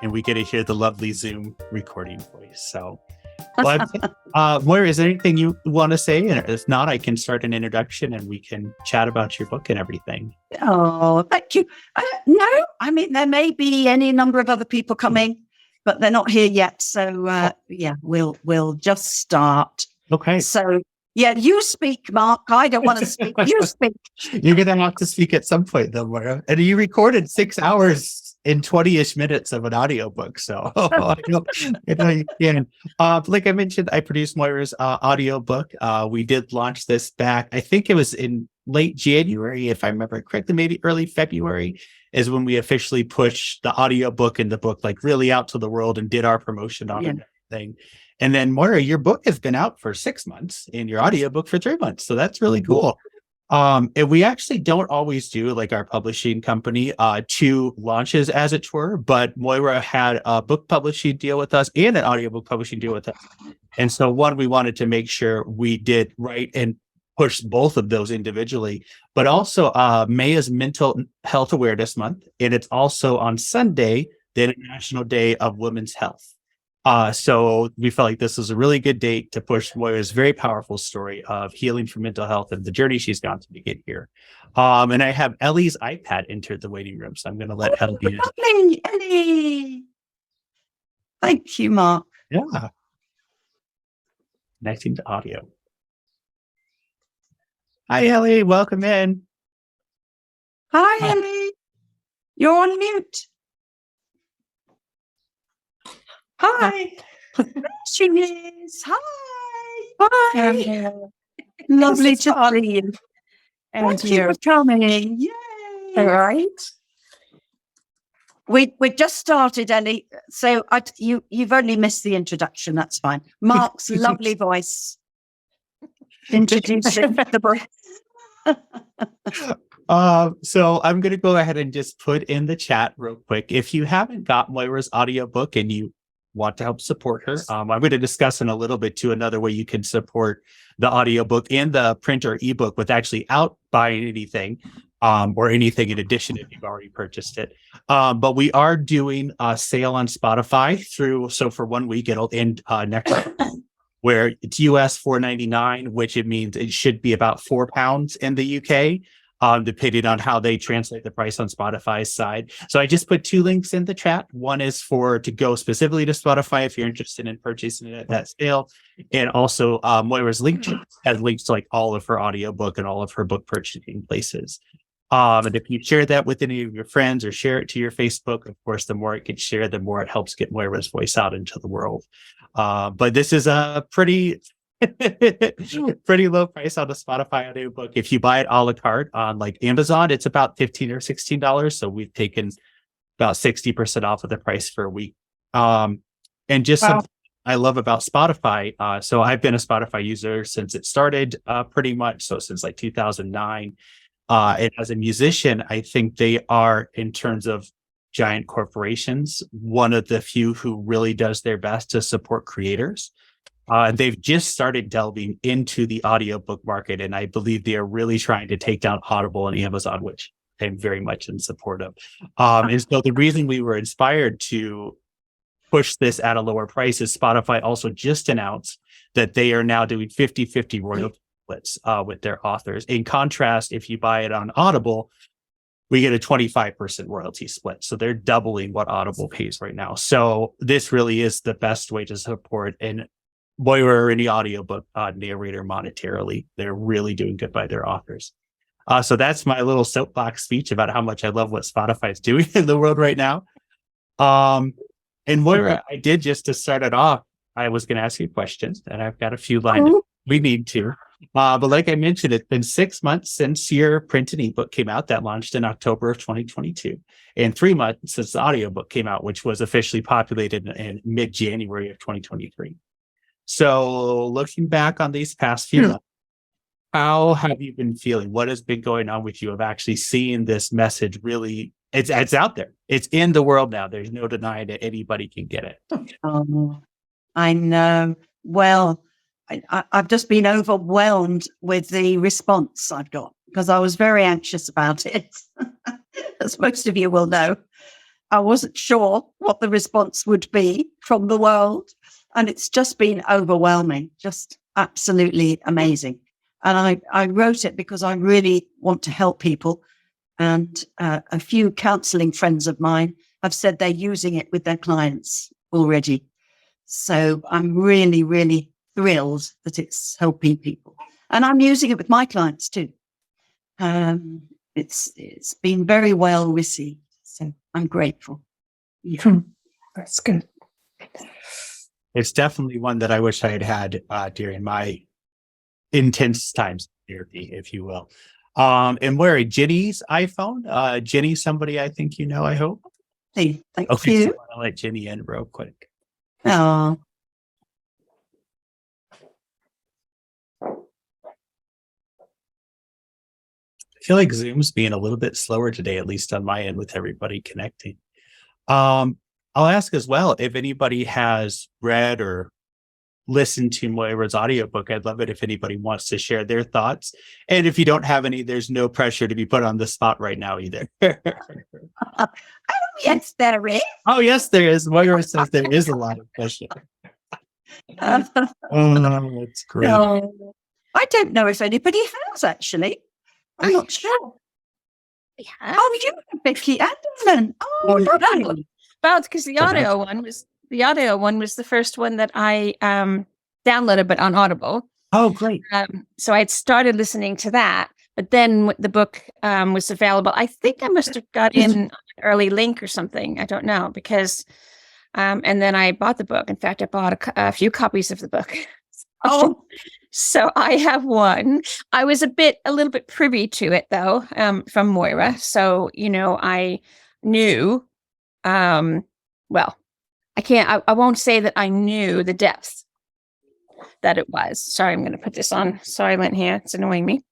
and we get to hear the lovely Zoom recording voice. So, Moira, is there anything you want to say? And if not, I can start an introduction and we can chat about your book and everything. Oh, thank you. No, I mean, there may be any number of other people coming, but they're not here yet. So, yeah, we'll just start. Okay. So, yeah, you speak, Mark. I don't want to speak. You speak. You're going to have to speak at some point, though, Moira. And you recorded 6 hours in 20-ish minutes of an audiobook. So, I know you can. Like I mentioned, I produced Moira's audiobook. We did launch this back, I think it was in late January, if I remember correctly, maybe early February is when we officially pushed the audiobook and the book like really out to the world and did our promotion on it and everything. And then, Moira, your book has been out for 6 months and your audiobook for 3 months. So that's really cool. And we actually don't always do, like our publishing company, 2 launches, as it were. But Moira had a book publishing deal with us and an audiobook publishing deal with us. And so, one, we wanted to make sure we did right and push both of those individually. But also, May is Mental Health Awareness Month. And it's also on Sunday, the International Day of Women's Health. So we felt like this was a really good date to push Moira's very powerful story of healing from mental health and the journey she's gone to get here. And I have Ellie's iPad entered the waiting room, so I'm going to let Ellie in. Ellie. Thank you, Mark. Yeah. Connecting to audio. Hi, Ellie. Welcome in. Hi, Ellie. You're on mute. Hi. She is. Hi. Hi. Lovely to see you. And you're coming. Yay. All right. We just started, Ellie. So you've only missed the introduction. That's fine. Mark's lovely voice introducing the book. So I'm going to go ahead and just put in the chat real quick. If you haven't got Moira's audiobook and you want to help support her, I'm going to discuss in a little bit too another way you can support the audiobook and the print or ebook with actually out buying anything or anything in addition if you've already purchased it. But we are doing a sale on Spotify so for 1 week it'll end next week, where it's US $4.99, which it means it should be about £4 in the UK. Depending on how they translate the price on Spotify's side. So I just put 2 links in the chat. One is to go specifically to Spotify if you're interested in purchasing it at that scale. And also Moira's link has links to like all of her audiobook and all of her book purchasing places. And if you share that with any of your friends or share it to your Facebook, of course, the more it gets shared, the more it helps get Moira's voice out into the world. But this is a pretty low price on the Spotify audiobook. If you buy it a la carte on like Amazon, it's about $15 or $16. So we've taken about 60% off of the price for a week. And just something I love about Spotify. So I've been a Spotify user since it started, pretty much. So since like 2009. And as a musician, I think they are, in terms of giant corporations, one of the few who really does their best to support creators. They've just started delving into the audiobook market, and I believe they are really trying to take down Audible and Amazon, which I'm very much in support of. And so the reason we were inspired to push this at a lower price is Spotify also just announced that they are now doing 50-50 royalty splits with their authors. In contrast, if you buy it on Audible, we get a 25% royalty split. So they're doubling what Audible pays right now. So this really is the best way to support an Moira or any audiobook narrator monetarily. They're really doing good by their authors. So that's my little soapbox speech about how much I love what Spotify is doing in the world right now. And Moira, I did, just to start it off, I was going to ask you questions, and I've got a few lined up. We need to. But like I mentioned, it's been 6 months since your print and ebook came out. That launched in October of 2022, and 3 months since the audiobook came out, which was officially populated in mid-January of 2023. So looking back on these past few months, how have you been feeling? What has been going on with you of actually seeing this message really? It's out there. It's in the world now. There's no denying that anybody can get it. I know. Well, I've just been overwhelmed with the response I've got because I was very anxious about it, as most of you will know. I wasn't sure what the response would be from the world. And it's just been overwhelming, just absolutely amazing. And I wrote it because I really want to help people. And a few counseling friends of mine have said they're using it with their clients already. So I'm really, really thrilled that it's helping people. And I'm using it with my clients too. It's been very well received. So I'm grateful. Yeah. That's good. It's definitely one that I wish I had during my intense times of therapy, if you will. And Moira, Ginny's iPhone. Ginny's somebody I think you know, I hope. Hey, thank Okay, you. so I'll let Ginny in real quick. Oh, I feel like Zoom's being a little bit slower today, at least on my end, with everybody connecting. I'll ask as well if anybody has read or listened to Moira's audiobook. I'd love it if anybody wants to share their thoughts. And if you don't have any, there's no pressure to be put on the spot right now either. oh yes, there is. Oh, yes, there is. Moira says there is a lot of pressure. Oh, that's great. No, I don't know if anybody has actually. I'm not sure. Yeah. Oh, you, Vicky and Ellen. Oh, no. Well, because the audio one was the first one that I downloaded, but on Audible. Oh, great. So I had started listening to that, but then the book was available. I think I must have got in an early link or something. I don't know because, and then I bought the book. In fact, I bought a few copies of the book. Oh, So I have one. I was a little bit privy to it though, from Moira. So, I knew, well, I won't say that I knew the depth that it was. Sorry, I'm going to put this on silent here. It's annoying me.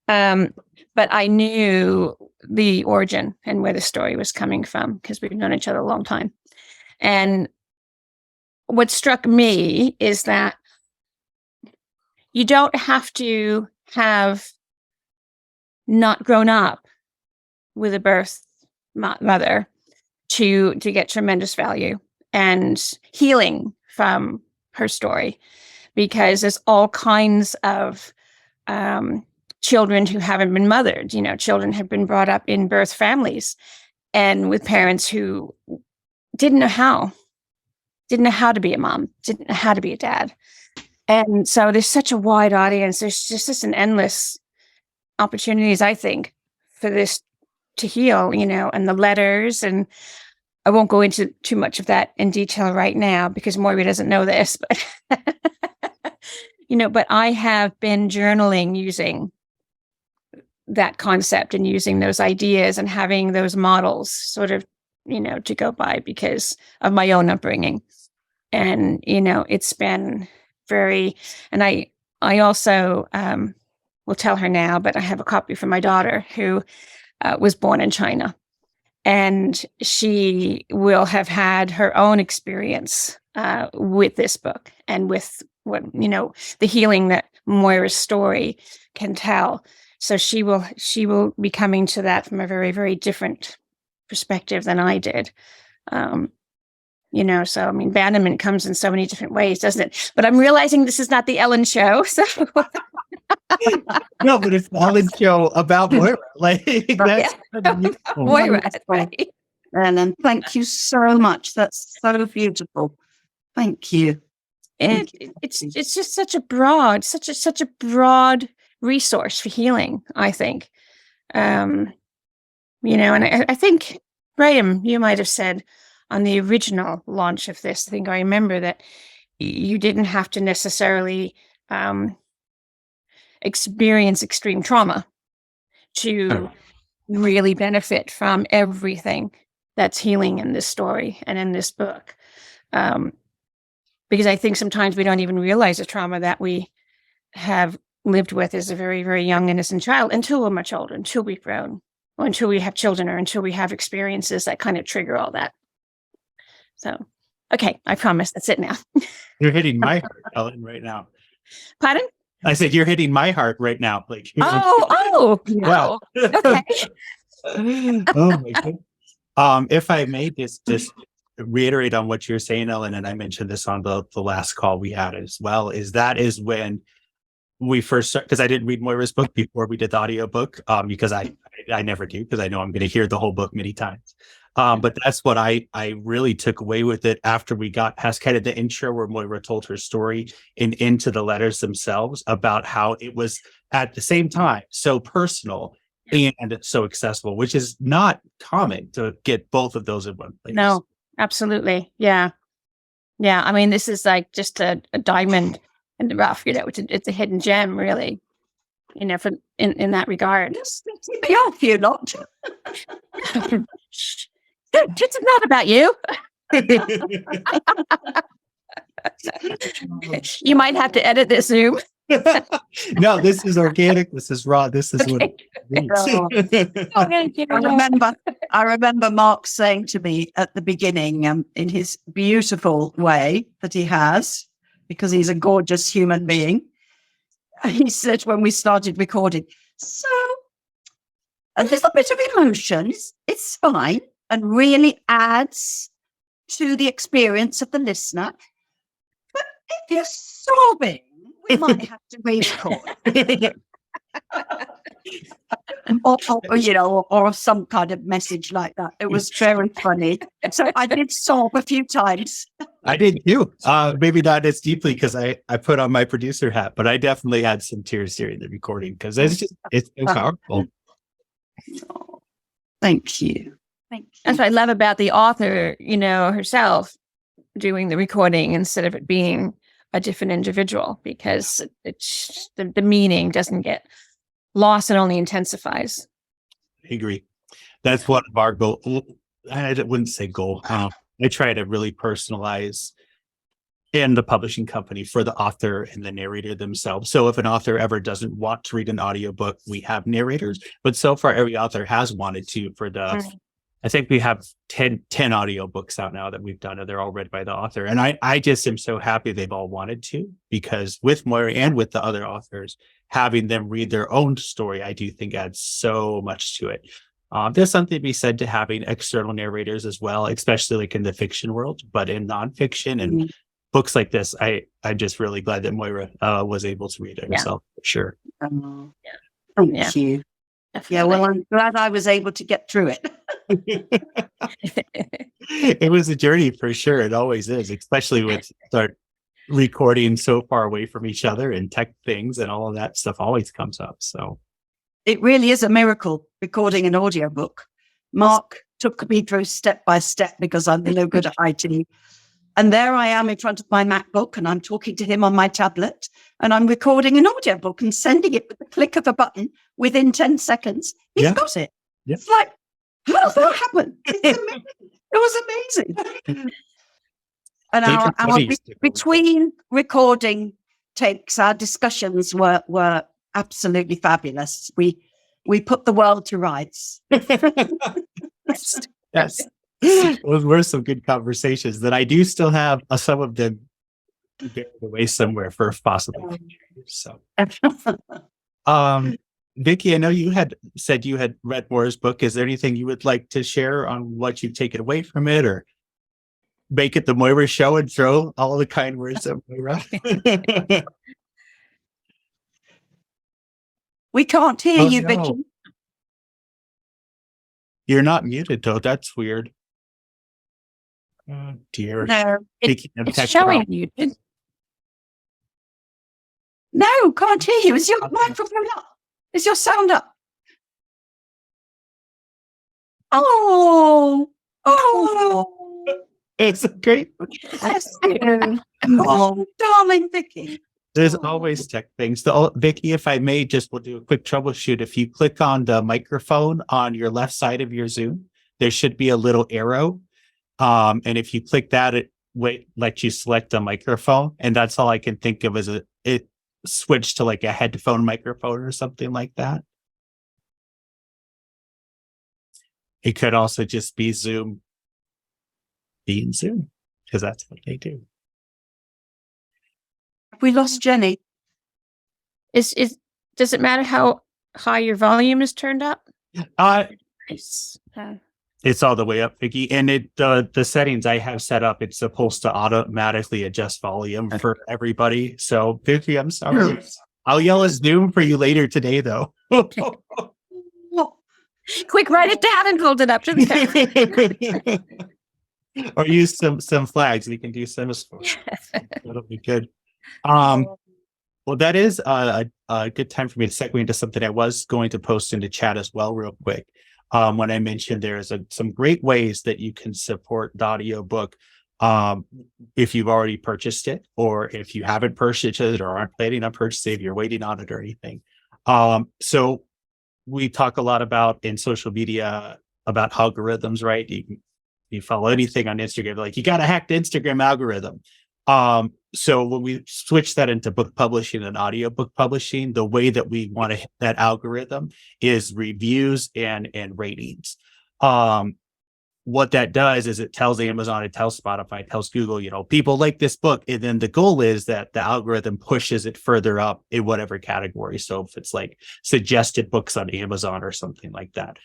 But I knew the origin and where the story was coming from because we've known each other a long time. And what struck me is that you don't have to have not grown up with a birth mother to get tremendous value and healing from her story, because there's all kinds of children who haven't been mothered. Children have been brought up in birth families and with parents who didn't know how to be a mom, didn't know how to be a dad. And so there's such a wide audience. There's just an endless opportunities, I think, for this to heal, and the letters. And I won't go into too much of that in detail right now because Moira doesn't know this, but, but I have been journaling using that concept and using those ideas and having those models sort of, to go by because of my own upbringing. And, it's been and I also will tell her now, but I have a copy for my daughter who was born in China, and she will have had her own experience with this book and with what, the healing that Moira's story can tell. So she will be coming to that from a very, very different perspective than I did. So abandonment comes in so many different ways, doesn't it? But I'm realizing this is not the Ellen show. So No, but it's the Ellen show about Moira. That's Moira, right? And thank you so much. That's so beautiful. Thank you. It's just such a broad resource for healing, I think. And I think Graham, you might have said on the original launch of this, I think I remember that you didn't have to necessarily experience extreme trauma to really benefit from everything that's healing in this story and in this book. Because I think sometimes we don't even realize the trauma that we have lived with as a very, very young, innocent child until we're much older, until we've grown, or until we have children, or until we have experiences that kind of trigger all that. So, okay, I promise that's it now. You're hitting my heart, Ellen, right now. Pardon? I said you're hitting my heart right now. Oh, wow. okay. Oh my goodness. If I may just reiterate on what you're saying, Ellen, and I mentioned this on the last call we had as well, is when we first started, because I didn't read Moira's book before we did the audiobook, because I never do, because I know I'm going to hear the whole book many times. But that's what I really took away with it after we got past kind of the intro where Moira told her story and into the letters themselves about how it was at the same time so personal and so accessible, which is not common to get both of those in one place. No, absolutely. Yeah. Yeah. I mean, this is like just a diamond in the rough, it's a hidden gem, really, for in that regard. Just be off, you lot. It's not about you. You might have to edit this, Zoom. No, this is organic. This is raw. This is what I remember Mark saying to me at the beginning, in his beautiful way that he has, because he's a gorgeous human being. He said when we started recording, so a little bit of emotion, it's fine, and really adds to the experience of the listener. But if you're sobbing, we might have to re-record. or some kind of message like that. It was very funny. So I did sob a few times. I did too. Maybe not as deeply because I put on my producer hat, but I definitely had some tears during the recording because it's so powerful. Oh, thank you. That's what I love about the author, herself doing the recording instead of it being a different individual, because it's the meaning doesn't get lost, and only intensifies. I agree. That's one of our goal. I wouldn't say goal. I try to really personalize in the publishing company for the author and the narrator themselves. So if an author ever doesn't want to read an audiobook, we have narrators. But so far, every author has wanted to for the I think we have 10 audiobooks out now that we've done, and they're all read by the author. And I just am so happy they've all wanted to, because with Moira and with the other authors, having them read their own story, I do think adds so much to it. There's something to be said to having external narrators as well, especially like in the fiction world, but in nonfiction and books like this, I'm just really glad that Moira was able to read it herself, for sure. Thank you. Definitely. Yeah, well, I'm glad I was able to get through it. It was a journey for sure. It always is, especially with start recording so far away from each other, and tech things and all of that stuff always comes up. So it really is a miracle recording an audiobook. Mark took me through step by step because I'm no good at IT. And there I am in front of my MacBook, and I'm talking to him on my tablet, and I'm recording an audiobook and sending it with the click of a button within 10 seconds. He's got it. Yeah. It's like, how does that happen? It was amazing. And between recording takes, our discussions were absolutely fabulous. We put the world to rights. Yes. Those were some good conversations that I do still have some of them buried away somewhere for possible future. So, Vicky, I know you had said you had read Moira's book. Is there anything you would like to share on what you've taken away from it, or make it the Moira show and throw all the kind words at Moira? We can't hear you, no. Vicky. You're not muted, though. That's weird. Oh, dear. No, it's showing you. No, can't hear you. Is your microphone up? Is your sound up? Oh. It's a great. Oh, darling Vicky. There's always tech things. Vicky, if I may, we'll do a quick troubleshoot. If you click on the microphone on your left side of your Zoom, there should be a little arrow. And if you click that, it lets you select a microphone. And that's all I can think of as it switched to like a headphone microphone or something like that. It could also just be Zoom being Zoom, because that's what they do. We lost Jenny. Does it matter how high your volume is turned up? Nice. It's all the way up, Vicky. And the settings I have set up, it's supposed to automatically adjust volume for everybody. So Vicky, I'm sorry. I'll yell a Zoom for you later today, though. Quick, write it down and hold it up to the camera. Or use some flags. We can do semaphore. That'll be good. Well, that is a good time for me to segue into something I was going to post into chat as well, real quick. When I mentioned there's some great ways that you can support the audiobook if you've already purchased it, or if you haven't purchased it or aren't planning on purchasing it, if you're waiting on it or anything. So we talk a lot about in social media about algorithms, right? You follow anything on Instagram, like you got to hack the Instagram algorithm. So when we switch that into book publishing and audiobook publishing, the way that we want to hit that algorithm is reviews and ratings. What that does is it tells Amazon, it tells Spotify, it tells Google, people like this book. And then the goal is that the algorithm pushes it further up in whatever category. So if it's like suggested books on Amazon or something like that.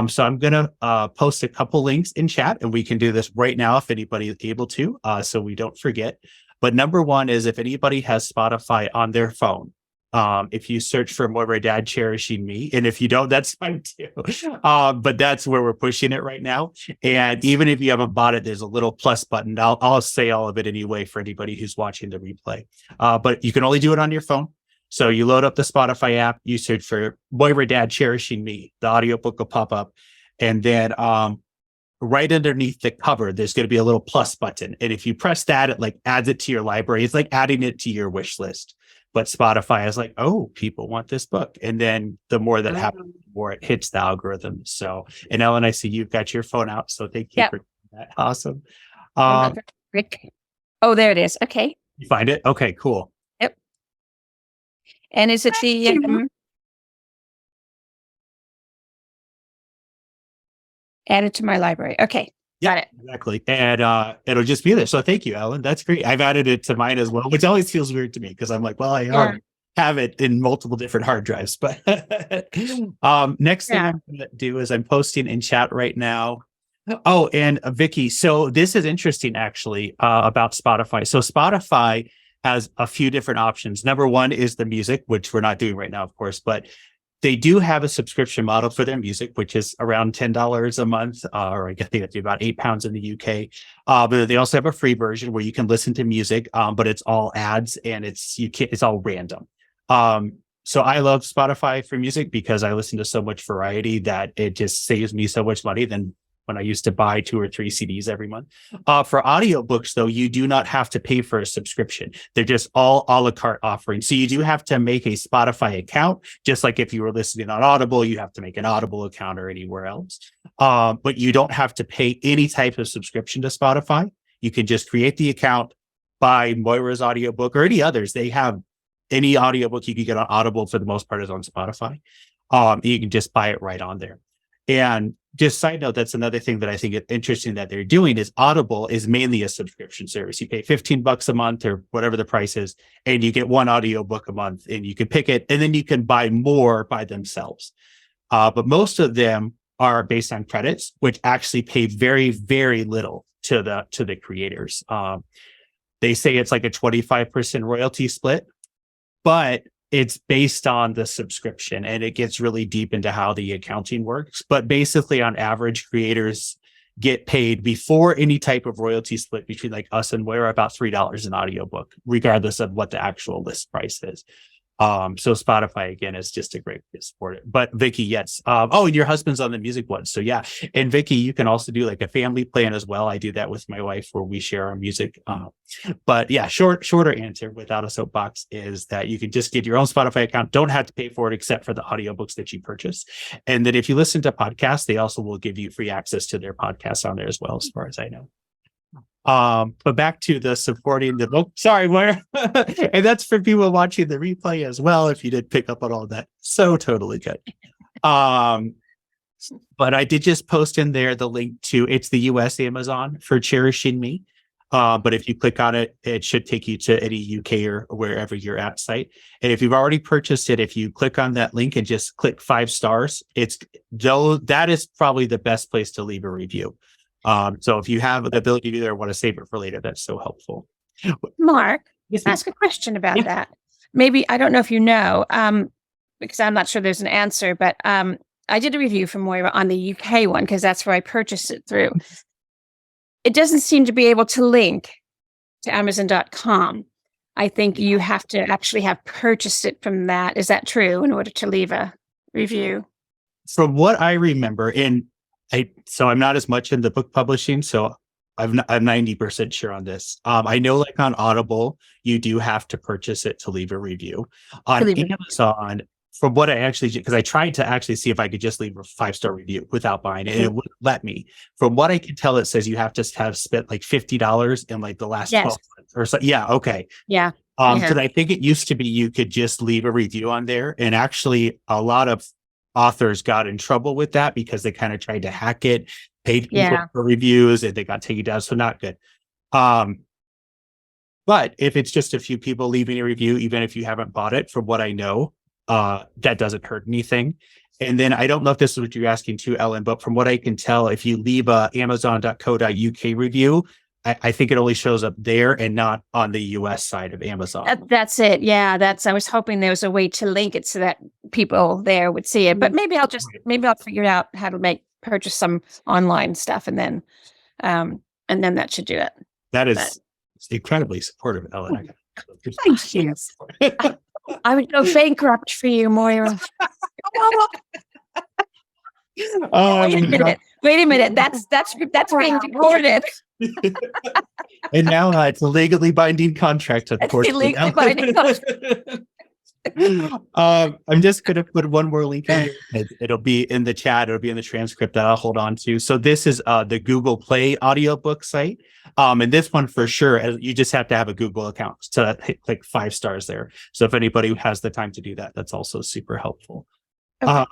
So I'm going to post a couple links in chat, and we can do this right now if anybody is able to, so we don't forget. But number one is if anybody has Spotify on their phone, if you search for Moira Dad Cherishing Me, and if you don't, that's fine too. But that's where we're pushing it right now. And even if you haven't bought it, there's a little plus button. I'll say all of it anyway for anybody who's watching the replay. But you can only do it on your phone. So you load up the Spotify app, you search for Moira Dad Cherishing Me, the audiobook will pop up. And then right underneath the cover, there's going to be a little plus button. And if you press that, it like adds it to your library. It's like adding it to your wish list. But Spotify is like, oh, people want this book. And then the more that happens, the more it hits the algorithm. So, and Ellen, I see you've got your phone out. So thank you for that. Awesome. Rick. Oh, there it is. Okay. You find it? Okay, cool. Yep. And is it the added to my library? Okay. Got it. Exactly. And it'll just be there. So thank you, Ellen. That's great. I've added it to mine as well, which always feels weird to me because I'm like, well, I already have it in multiple different hard drives. But next thing I'm going to do is I'm posting in chat right now. Oh, and Vicky. So this is interesting, actually, about Spotify. So Spotify has a few different options. Number one is the music, which we're not doing right now, of course, but they do have a subscription model for their music, which is around $10 a month, or I think it'd be about £8 in the UK. But they also have a free version where you can listen to music, but it's all ads and it's all random. So I love Spotify for music because I listen to so much variety that it just saves me so much money than when I used to buy 2 or 3 CDs every month. For audiobooks, though, you do not have to pay for a subscription. They're just all a la carte offerings. So you do have to make a Spotify account, just like if you were listening on Audible, you have to make an Audible account or anywhere else. But you don't have to pay any type of subscription to Spotify. You can just create the account, buy Moira's audiobook or any others. They have any audiobook you can get on Audible for the most part is on Spotify. You can just buy it right on there. And just side note, that's another thing that I think is interesting that they're doing is Audible is mainly a subscription service. You pay $15 a month or whatever the price is, and you get one audiobook a month and you can pick it and then you can buy more by themselves. But most of them are based on credits, which actually pay very, very little to the creators. They say it's like a 25% royalty split, but it's based on the subscription and it gets really deep into how the accounting works. But basically on average, creators get paid before any type of royalty split between like us and Moira about $3 an audiobook, regardless of what the actual list price is. So Spotify, again, is just a great way to support it. But Vicky, yes. And your husband's on the music one. So yeah. And Vicky, you can also do like a family plan as well. I do that with my wife where we share our music. But yeah, shorter answer without a soapbox is that you can just get your own Spotify account. Don't have to pay for it except for the audiobooks that you purchase. And then if you listen to podcasts, they also will give you free access to their podcasts on there as well, as far as I know. But back to the supporting the book. Sorry, Moira. And that's for people watching the replay as well, if you did pick up on all that. So totally good. But I did just post in there the link to, it's the US Amazon for Cherishing Me. But if you click on it, it should take you to any UK or wherever you're at site. And if you've already purchased it, if you click on that link and just click 5 stars, that is probably the best place to leave a review. So if you have the ability to do that or want to save it for later, that's so helpful. Mark, Yes, ask a question about Yeah. that. Maybe, I don't know if you know, because I'm not sure there's an answer, but I did a review for Moira on the UK one because that's where I purchased it through. It doesn't seem to be able to link to Amazon.com. I think you have to actually have purchased it from that. Is that true in order to leave a review? From what I remember, so I'm not as much in the book publishing, so I'm 90% sure on this. I know like on Audible, you do have to purchase it to leave a review. On Amazon, from what I actually, because I tried to actually see if I could just leave a 5-star review without buying it, and it wouldn't let me. From what I can tell, it says you have to have spent like $50 in like the last 12 months or so. Yeah, okay. Yeah. Because I think it used to be you could just leave a review on there, and actually a lot of authors got in trouble with that because they kind of tried to hack it, paid people for reviews, and they got taken down. So not good. But if it's just a few people leaving a review, even if you haven't bought it, from what I know, that doesn't hurt anything. And then I don't know if this is what you're asking too, Ellen, but from what I can tell, if you leave a amazon.co.uk review, I think it only shows up there and not on the US side of Amazon. That's it. Yeah, I was hoping there was a way to link it so that people there would see it. But maybe I'll figure out how to purchase some online stuff, and then that should do it. That is incredibly supportive, Ellen. Thank you. I would go bankrupt for you, Moira. Wait a minute. That's being recorded. And now it's a legally binding contract. Unfortunately, legally binding contract. I'm just going to put one more link in here. It'll be in the chat. It'll be in the transcript that I'll hold on to. So this is the Google Play audiobook site. And this one for sure, you just have to have a Google account to click 5 stars there. So if anybody has the time to do that, that's also super helpful. Okay.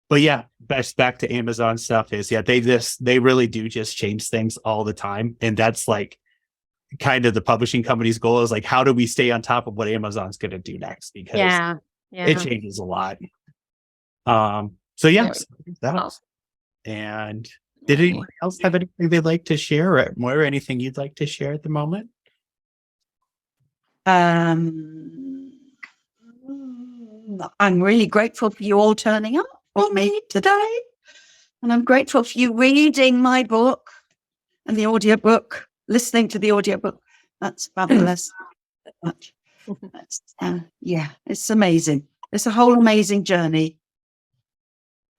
But yeah, back to Amazon stuff is, they really do just change things all the time. And that's like kind of the publishing company's goal is like, how do we stay on top of what Amazon's going to do next? Because it changes a lot. So yeah, and did anyone else have anything they'd like to share? Or Moira, anything you'd like to share at the moment? I'm really grateful for you all turning up for me today. And I'm grateful for you reading my book and the audiobook, listening to the audiobook. That's fabulous. It's amazing. It's a whole amazing journey.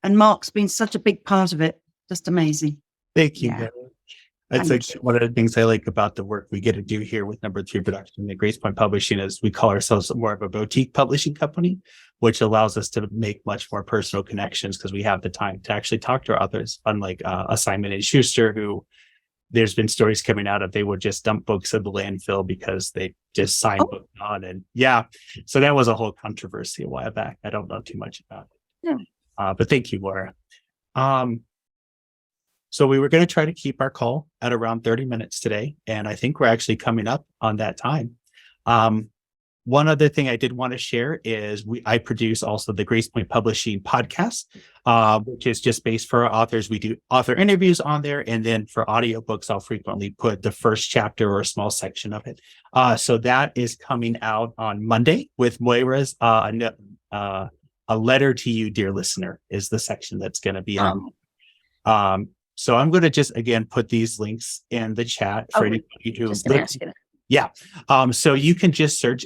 And Mark's been such a big part of it. Just amazing. Thank you. That's like one of the things I like about the work we get to do here with Number 3 Production and Grace Point Publishing is we call ourselves more of a boutique publishing company, which allows us to make much more personal connections because we have the time to actually talk to our authors, unlike Simon & Schuster, who there's been stories coming out of they would just dump books in the landfill because they just signed books on. And so that was a whole controversy a while back. I don't know too much about it. But thank you, Moira. So we were going to try to keep our call at around 30 minutes today. And I think we're actually coming up on that time. One other thing I did want to share is I produce also the Grace Point Publishing podcast, which is just based for our authors. We do author interviews on there. And then for audiobooks, I'll frequently put the first chapter or a small section of it. So that is coming out on Monday with Moira's A Letter to You, Dear Listener, is the section that's going to be on. So I'm going to just, again, put these links in the chat for anybody who listen. So you can just search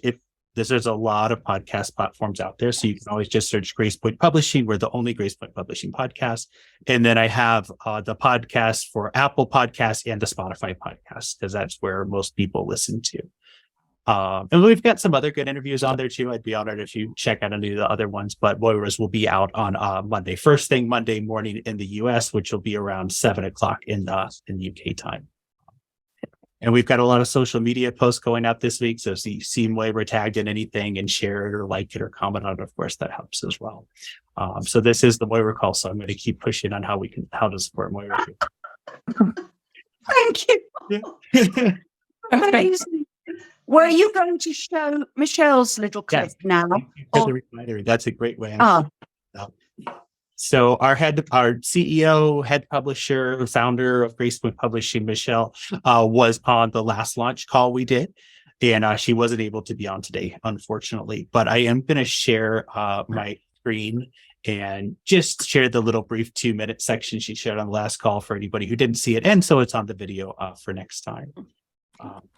there's a lot of podcast platforms out there. So you can always just search Grace Point Publishing. We're the only Grace Point Publishing podcast. And then I have the podcast for Apple Podcasts and the Spotify podcast, because that's where most people listen to. And we've got some other good interviews on there too. I'd be honored if you check out any of the other ones, but Moira's will be out on Monday, first thing Monday morning in the US, which will be around 7:00 in UK time. And we've got a lot of social media posts going out this week. So if you see Moira tagged in anything and share it or like it or comment on it, of course, that helps as well. So this is the Moira call. So I'm going to keep pushing on how to support Moira. Thank you. Amazing. Were you going to show Michelle's little clip Yes. now? For the reminder, that's a great way. Ah, So our CEO, head publisher, founder of Gracepoint Publishing, Michelle, was on the last launch call we did. And she wasn't able to be on today, unfortunately. But I am going to share my screen and just share the little brief 2-minute section she shared on the last call for anybody who didn't see it. And so it's on the video for next time.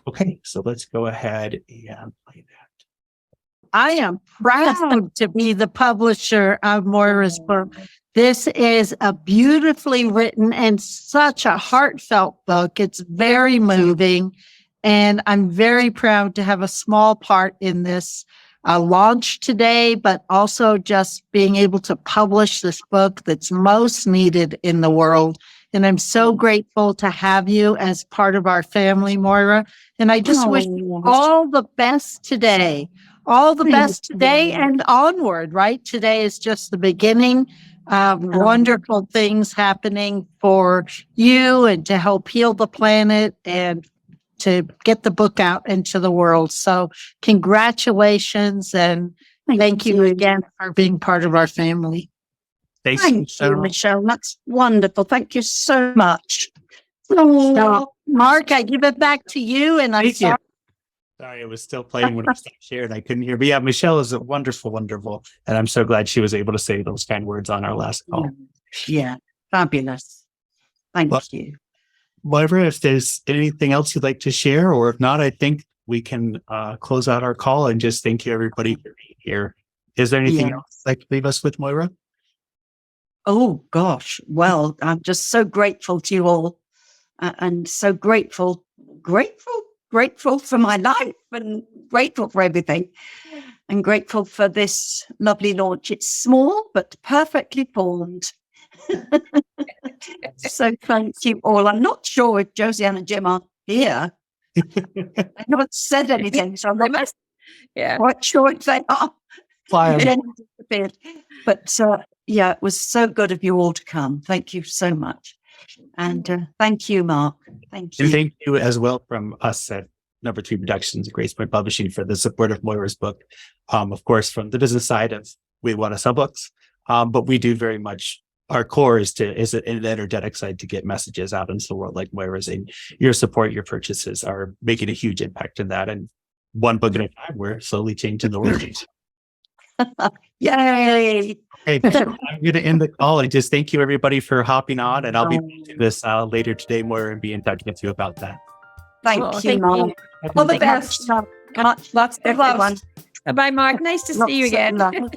Okay, so let's go ahead and play that. I am proud to be the publisher of Moira's book. This is a beautifully written and such a heartfelt book. It's very moving, and I'm very proud to have a small part in this launch today, but also just being able to publish this book that's most needed in the world. And I'm so grateful to have you as part of our family, Moira. And I just wish you all the best today. All the best today and onward, right? Today is just the beginning of wonderful things happening for you and to help heal the planet and to get the book out into the world. So congratulations and thank you again for being part of our family. Thanks, thank you, Michelle. That's wonderful. Thank you so much. Oh, So, Mark, I give it back to you, and I'm Thank you. sorry. Sorry, it was still playing when I stopped sharing. I couldn't hear. But yeah, Michelle is a wonderful, wonderful. And I'm so glad she was able to say those kind words on our last call. Yeah, fabulous. Thank Well, you. Moira, if there's anything else you'd like to share, or if not, I think we can close out our call and just thank you, everybody, for being here. Is there anything else you'd like to leave us with, Moira? Oh, gosh. Well, I'm just so grateful to you all and so grateful for my life and grateful for everything and grateful for this lovely launch. It's small, but perfectly formed. So thank you all. I'm not sure if Josiane and Jim are here. I haven't said anything, so I'm not quite sure if they are. Jen disappeared. But yeah, it was so good of you all to come. Thank you so much. And thank you, Mark. Thank you. And thank you as well from us at Number 3 Productions, Gracepoint Publishing, for the support of Moira's book. Of course, from the business side of we want to sell books, but we do very much. Our core is an energetic side to get messages out into the world like Moira's, and your support, your purchases are making a huge impact in that. And one book at a time, we're slowly changing the world. Yay! Okay, I'm going to end the call and just thank you, everybody, for hopping on. And I'll be doing this later today, Moira, and be in touch with you about that. Thank you, Mark. All the best. Much love, everyone. Bye, Mark. Nice to see you again. Lots of love.